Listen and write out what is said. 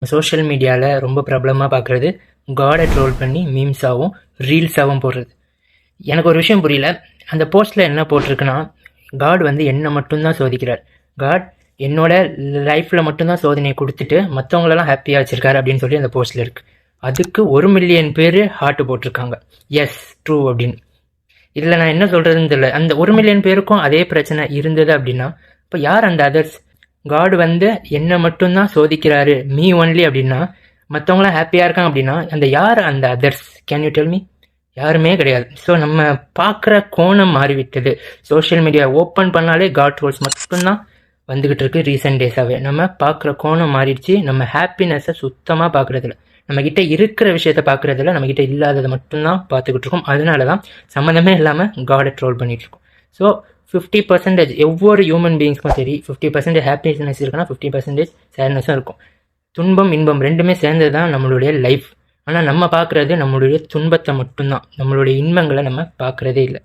Social மீடியாவில் ரொம்ப பிரபலமாக பார்க்குறது காடை ட்ரோல் பண்ணி மீம்ஸாகவும் ரீல்ஸாகவும் போடுறது. எனக்கு ஒரு விஷயம் புரியல. அந்த போஸ்ட்டில் என்ன போட்டிருக்குன்னா, காட் வந்து என்னை மட்டும்தான் சோதிக்கிறார், காட் என்னோட லைஃப்பில் மட்டும்தான் சோதனை கொடுத்துட்டு மற்றவங்களெல்லாம் ஹாப்பியாக வச்சுருக்காரு அப்படின்னு சொல்லி அந்த போஸ்ட்டில் இருக்குது. அதுக்கு 1,000,000 பேர் ஹார்ட் போட்டிருக்காங்க, எஸ் ட்ரூ அப்படின்னு. இதில் நான் என்ன சொல்கிறதுன்னு தெரியல. அந்த 1,000,000 பேருக்கும் அதே பிரச்சனை இருந்தது அப்படின்னா, இப்போ யார் அந்த அதர்ஸ்? காட் வந்து என்னை மட்டும்தான் சோதிக்கிறாரு, மீ ஒன்லி அப்படின்னா, மற்றவங்களாம் ஹாப்பியாக இருக்காங்க அப்படின்னா, அந்த யார் அந்த others? Can you tell me? யாருமே கிடையாது. ஸோ நம்ம பார்க்குற கோணம் மாறிவிட்டது. சோஷியல் மீடியா ஓப்பன் பண்ணாலே காட் ட்ரோல்ஸ் மட்டும்தான் வந்துக்கிட்டு இருக்கு. ரீசெண்ட் டேஸாகவே நம்ம பார்க்குற கோணம் மாறிடுச்சு. நம்ம ஹாப்பினஸை சுத்தமாக பார்க்குறதில்ல, நம்மக்கிட்ட இருக்கிற விஷயத்த பார்க்குறதில்ல, நம்மக்கிட்ட இல்லாததை மட்டும்தான் பார்த்துக்கிட்டு இருக்கோம். அதனால தான் சம்மந்தமே இல்லாமல் காடை ட்ரோல் பண்ணிகிட்டு இருக்கோம். ஸோ 50% ஒவ்வொரு ஹியூமன் பீயிங்ஸ்க்கும் சரி, 50% ஹாப்பினஸ் இருக்குன்னா 50% சேட்னஸும் இருக்கும். துன்பம் இன்பம் ரெண்டுமே சேர்ந்தது தான் நம்மளுடைய லைஃப். ஆனால் நம்ம பார்க்குறது நம்மளுடைய துன்பத்தை மட்டும்தான், நம்மளுடைய இன்பங்களை நம்ம பார்க்குறதே இல்லை.